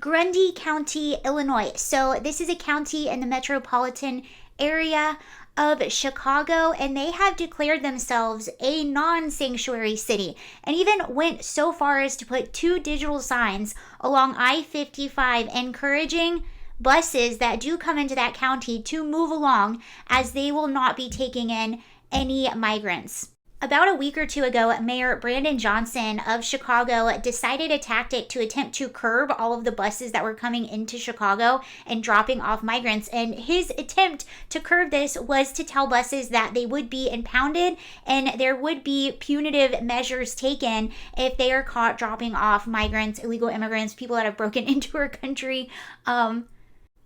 Grundy County, Illinois. So this is a county in the metropolitan area of Chicago, and they have declared themselves a non-sanctuary city and even went so far as to put two digital signs along I-55 encouraging buses that do come into that county to move along, as they will not be taking in any migrants. About a week or two ago, Mayor Brandon Johnson of Chicago decided a tactic to attempt to curb all of the buses that were coming into Chicago and dropping off migrants. And his attempt to curb this was to tell buses that they would be impounded and there would be punitive measures taken if they are caught dropping off migrants, illegal immigrants, people that have broken into our country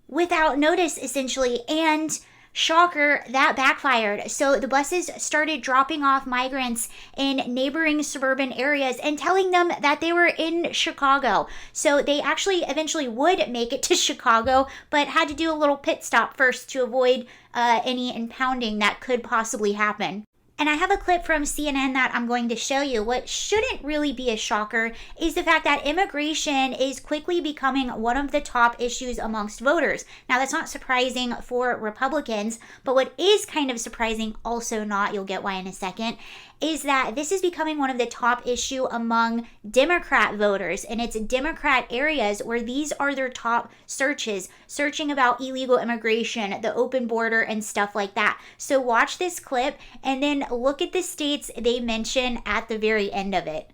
without notice, essentially. And shocker, that backfired. So the buses started dropping off migrants in neighboring suburban areas and telling them that they were in Chicago. So they actually eventually would make it to Chicago, but had to do a little pit stop first to avoid any impounding that could possibly happen. And I have a clip from CNN that I'm going to show you. What shouldn't really be a shocker is the fact that immigration is quickly becoming one of the top issues amongst voters. Now, that's not surprising for Republicans, but what is kind of surprising, also not, you'll get why in a second, is that this is becoming one of the top issue among Democrat voters, and it's Democrat areas where these are their top searches, searching about illegal immigration, the open border, and stuff like that. So watch this clip and then look at the states they mention at the very end of it.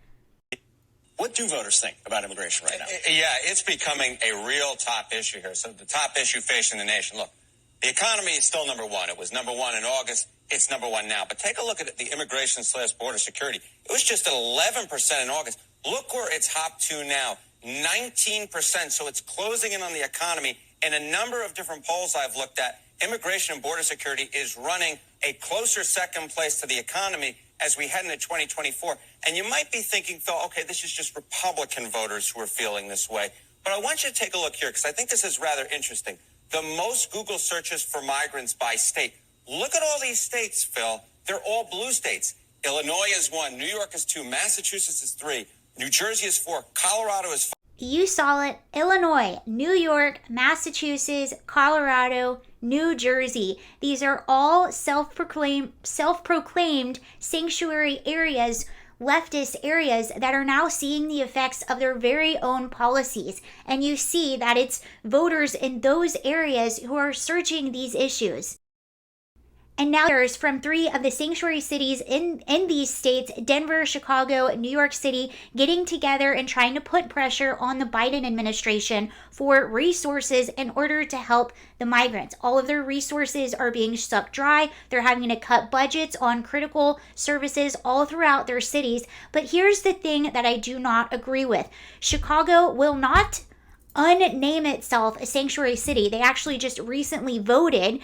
What do voters think about immigration right now? Yeah, it's becoming a real top issue here. So the top issue facing the nation. Look, the economy is still number one. It was number one in August. It's number one now. But take a look at the immigration/border security. It was just at 11% in August. Look where it's hopped to now, 19%. So it's closing in on the economy. In a number of different polls I've looked at, immigration and border security is running a closer second place to the economy as we head into 2024. And you might be thinking, Phil, okay, this is just Republican voters who are feeling this way. But I want you to take a look here because I think this is rather interesting. The most Google searches for migrants by state. Look at all these states, Phil. They're all blue states. Illinois is 1. New York is 2. Massachusetts is 3. New Jersey is 4. Colorado is 5. You saw it. Illinois, New York, Massachusetts, Colorado, New Jersey. These are all self-proclaimed sanctuary areas, leftist areas that are now seeing the effects of their very own policies. And you see that it's voters in those areas who are searching these issues. And now there's from 3 of the sanctuary cities in these states, Denver, Chicago, New York City, getting together and trying to put pressure on the Biden administration for resources in order to help the migrants. All of their resources are being sucked dry. They're having to cut budgets on critical services all throughout their cities. But here's the thing that I do not agree with. Chicago will not unname itself a sanctuary city. They actually just recently voted.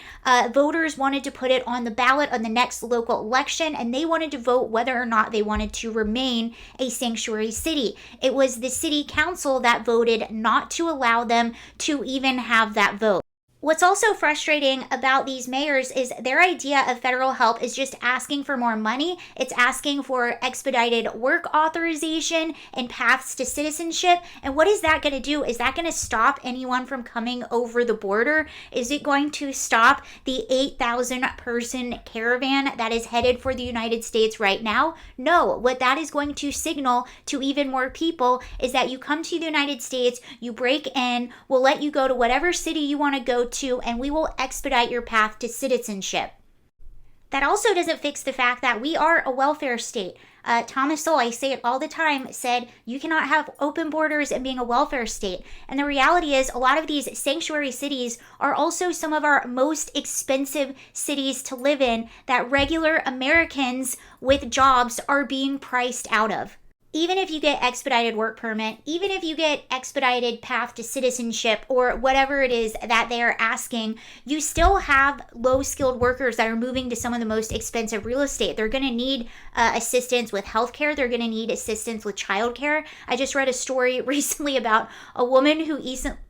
Voters wanted to put it on the ballot on the next local election, and they wanted to vote whether or not they wanted to remain a sanctuary city. It was the city council that voted not to allow them to even have that vote. What's also frustrating about these mayors is their idea of federal help is just asking for more money. It's asking for expedited work authorization and paths to citizenship. And what is that going to do? Is that going to stop anyone from coming over the border? Is it going to stop the 8,000 person caravan that is headed for the United States right now? No. What that is going to signal to even more people is that you come to the United States, you break in, we'll let you go to whatever city you want to go to, and we will expedite your path to citizenship. That also doesn't fix the fact that we are a welfare state. Thomas Sowell, I say it all the time, said you cannot have open borders and being a welfare state. And the reality is a lot of these sanctuary cities are also some of our most expensive cities to live in that regular Americans with jobs are being priced out of. Even if you get expedited work permit, even if you get expedited path to citizenship or whatever it is that they are asking, you still have low-skilled workers that are moving to some of the most expensive real estate. They're going to need assistance with healthcare. They're going to need assistance with childcare. I just read a story recently about a woman who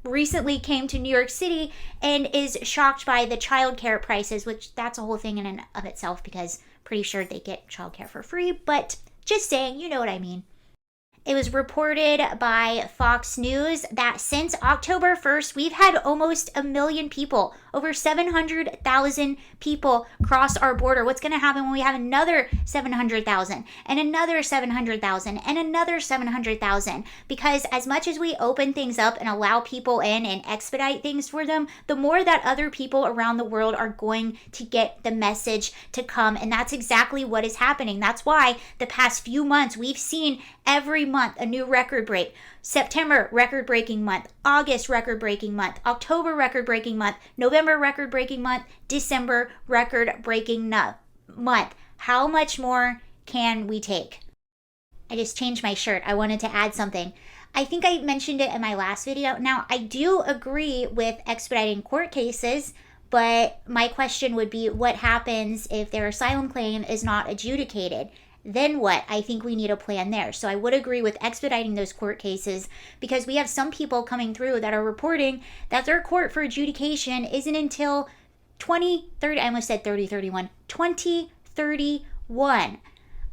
recently came to New York City and is shocked by the childcare prices, which that's a whole thing in and of itself because pretty sure they get childcare for free, but just saying, you know what I mean. It was reported by Fox News that since October 1st, we've had almost 1 million people, over 700,000 people cross our border. What's going to happen when we have another 700,000 and another 700,000 and another 700,000? Because as much as we open things up and allow people in and expedite things for them, the more that other people around the world are going to get the message to come. And that's exactly what is happening. That's why the past few months we've seen every month a new record break. September, record-breaking month. August, record-breaking month. October, record-breaking month. November, record-breaking month. December, record-breaking month. How much more can we take? I just changed my shirt. I wanted to add something. I think I mentioned it in my last video. Now, I do agree with expediting court cases, but my question would be, what happens if their asylum claim is not adjudicated? Then what? I think we need a plan there. So I would agree with expediting those court cases, because we have some people coming through that are reporting that their court for adjudication isn't until 2030. I almost said 3031. 2031.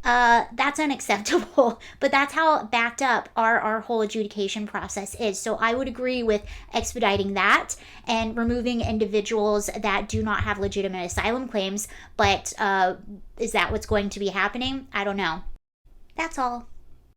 That's unacceptable, but that's how backed up our whole adjudication process is. So I would agree with expediting that and removing individuals that do not have legitimate asylum claims. But is that what's going to be happening? I don't know. That's all.